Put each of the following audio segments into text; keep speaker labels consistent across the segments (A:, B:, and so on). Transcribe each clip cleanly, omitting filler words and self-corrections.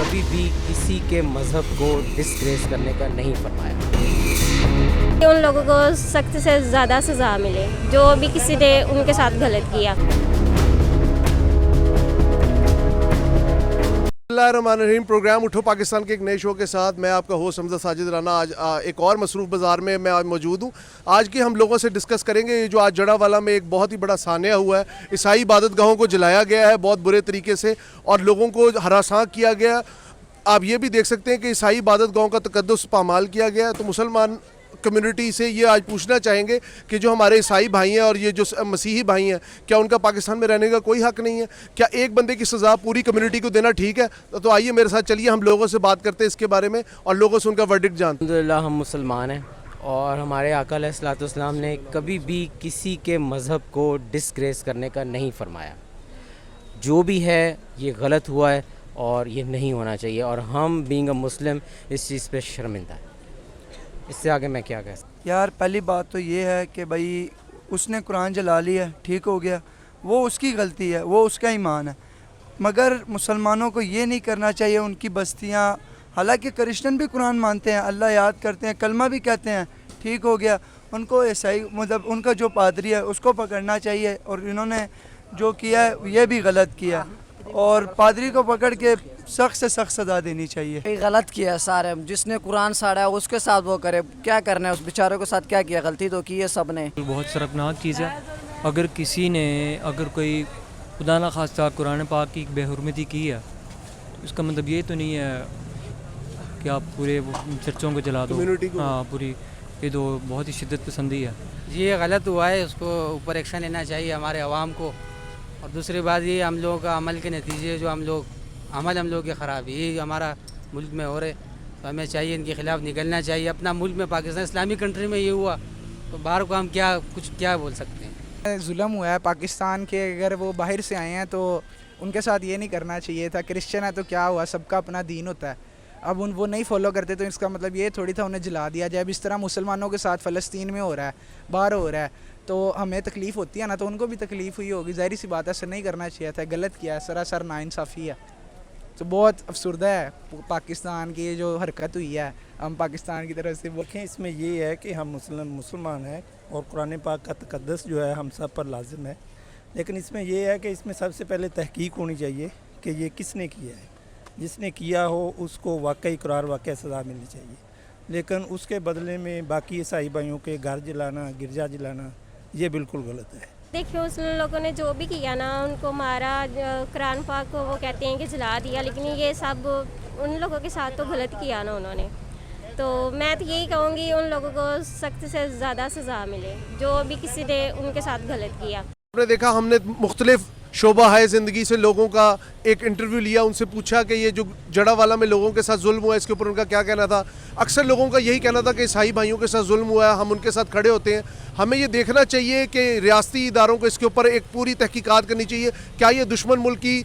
A: कभी भी किसी के मज़हब को डिस्ग्रेस करने का नहीं फरमाया।
B: उन लोगों को सख्त से ज़्यादा सज़ा मिले जो भी किसी ने उनके साथ गलत किया।
C: बिस्मिल्लाहिर्रहमानिर्रहीम। प्रोग्राम उठो पाकिस्तान के एक नए शो के साथ मैं आपका होस्ट हमजा साजिद राना आज एक और मसरूफ़ बाज़ार में मैं आज मौजूद हूँ। आज की हम लोगों से डिस्कस करेंगे जो आज जड़ावाला में एक बहुत ही बड़ा सानिया हुआ है। ईसाई इबादत गाहों को जलाया गया है बहुत बुरे तरीके से और लोगों को हरासां किया गया। आप ये भी देख सकते हैं कि ईसाई इबादत गाहों का तकद्दुस पामाल किया गया। तो मुसलमान कम्युनिटी से ये आज पूछना चाहेंगे कि जो हमारे ईसाई भाई हैं और ये जो मसीही भाई हैं, क्या उनका पाकिस्तान में रहने का कोई हक़ नहीं है? क्या एक बंदे की सज़ा पूरी कम्युनिटी को देना ठीक है? तो आइए मेरे साथ चलिए हम लोगों से बात करते हैं इसके बारे में और लोगों से उनका वर्डिक्ट जानते हैं।
A: अल्हम्दुलिल्लाह हम मुसलमान हैं और हमारे आका अलैहिस्सलाम ने कभी भी किसी के मज़हब को डिस्ग्रेस करने का नहीं फरमाया। जो भी है ये गलत हुआ है और ये नहीं होना चाहिए और हम बीइंग अ मुस्लिम इस चीज़ पे शर्मिंदा है। इससे आगे मैं क्या कह सकता।
D: यार पहली बात तो ये है कि भाई उसने कुरान जला लिया, ठीक हो गया, वो उसकी गलती है, वो उसका ईमान है। मगर मुसलमानों को ये नहीं करना चाहिए उनकी बस्तियाँ, हालांकि क्रिश्चियन भी कुरान मानते हैं, अल्लाह याद करते हैं, कलमा भी कहते हैं, ठीक हो गया, उनको ईसाई मतलब उनका जो पादरी है उसको पकड़ना चाहिए और इन्होंने जो किया है ये भी गलत किया और पादरी को पकड़ के सख्त से सख्त सज़ा देनी चाहिए।
E: गलत किया सारे, जिसने कुरान साड़ा है उसके साथ वो करे, क्या करना है उस बेचारे के साथ, क्या किया, गलती तो की है सब ने।
F: बहुत शर्मनाक चीज़ है अगर किसी ने कोई खुदा न खास्ता कुरान पाक की बेहुरमती की है तो इसका मतलब ये तो नहीं है कि आप पूरे चर्चों को जला दो। हाँ पूरी, ये तो बहुत ही शिद्दत पसंदी है।
G: ये गलत हुआ है, उसको ऊपर एक्शन लेना चाहिए हमारे अवाम को। और दूसरी बात ये हम लोगों का अमल के नतीजे जो हम लोग के ख़राब है ये हमारा मुल्क में हो रहे, तो हमें चाहिए इनके ख़िलाफ़ निकलना चाहिए। अपना मुल्क में पाकिस्तान इस्लामिक कंट्री में ये हुआ तो बाहर को हम क्या बोल सकते हैं।
H: जुल्म हुआ है पाकिस्तान के, अगर वो बाहर से आए हैं तो उनके साथ ये नहीं करना चाहिए था। क्रिश्चियन है तो क्या हुआ, सबका अपना दीन होता है। अब वो नहीं फॉलो करते तो इसका मतलब ये थोड़ी था उन्हें जला दिया जाए। अब इस तरह मुसलमानों के साथ फ़लस्तीन में हो रहा है, बाहर हो रहा है, तो हमें तकलीफ़ होती है ना, तो उनको भी तकलीफ़ हुई होगी। ज़ाहिर सी बात है, ऐसा नहीं करना चाहिए था, गलत किया है, सरासर नाइंसाफ़ी है। तो बहुत अफसरदा है पाकिस्तान की जो हरकत हुई है, हम पाकिस्तान की तरफ से
I: देखें। इसमें ये है कि हम मुसलमान हैं और कुरान पाक का तकद्दुस जो है हम सब पर लाजिम है, लेकिन इसमें ये है कि इसमें सबसे पहले तहकीक होनी चाहिए कि ये किसने किया है। जिसने किया हो उसको वाकई करार वाकई सज़ा मिलनी चाहिए, लेकिन उसके बदले में बाकी ईसाई भाइयों के घर जलाना, गिरजा जलाना, ये बिल्कुल गलत है।
B: देखिए उस लोगों ने जो भी किया ना, उनको मारा, कुरान पाक को वो कहते हैं कि जला दिया, लेकिन ये सब उन लोगों के साथ तो गलत किया ना उन्होंने। तो मैं तो यही कहूँगी उन लोगों को सख्त से ज़्यादा सज़ा मिले जो भी किसी ने उनके साथ गलत किया।
C: आपने देखा हमने मुख्तलिफ शोबा है ज़िंदगी से लोगों का एक इंटरव्यू लिया, उनसे पूछा कि ये जो जड़ावाला में लोगों के साथ जुल्म हुआ है इसके ऊपर उनका क्या कहना था। अक्सर लोगों का यही कहना था कि ईसाई भाइयों के साथ जुल्म हुआ है, हम उनके साथ खड़े होते हैं। हमें ये देखना चाहिए कि रियासती इदारों को इसके ऊपर एक पूरी तहकीकात करनी चाहिए। क्या ये दुश्मन मुल्क की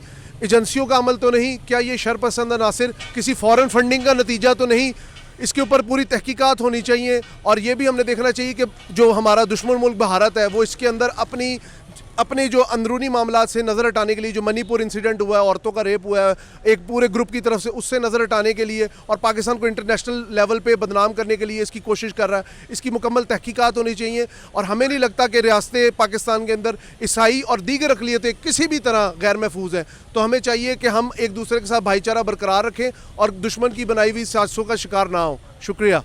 C: एजेंसियों का अमल तो नहीं? क्या ये शरपसंद अनासिर किसी फॉरेन फंडिंग का नतीजा तो नहीं? इसके ऊपर पूरी तहकीकात होनी चाहिए। और ये भी हमने देखना चाहिए कि जो हमारा दुश्मन मुल्क भारत है वो इसके अंदर अपने जो अंदरूनी मामलात से नज़र हटाने के लिए, जो मणिपुर इंसिडेंट हुआ है, औरतों का रेप हुआ है एक पूरे ग्रुप की तरफ से, उससे नज़र हटाने के लिए और पाकिस्तान को इंटरनेशनल लेवल पे बदनाम करने के लिए इसकी कोशिश कर रहा है। इसकी मुकम्मल तहकीकात होनी चाहिए और हमें नहीं लगता कि रियासत पाकिस्तान के अंदर ईसाई और दीगर अक़लियतें किसी भी तरह गैर महफूज हैं। तो हमें चाहिए कि हम एक दूसरे के साथ भाईचारा बरकरार रखें और दुश्मन की बनाई हुई साजिशों का शिकार ना हो। शुक्रिया।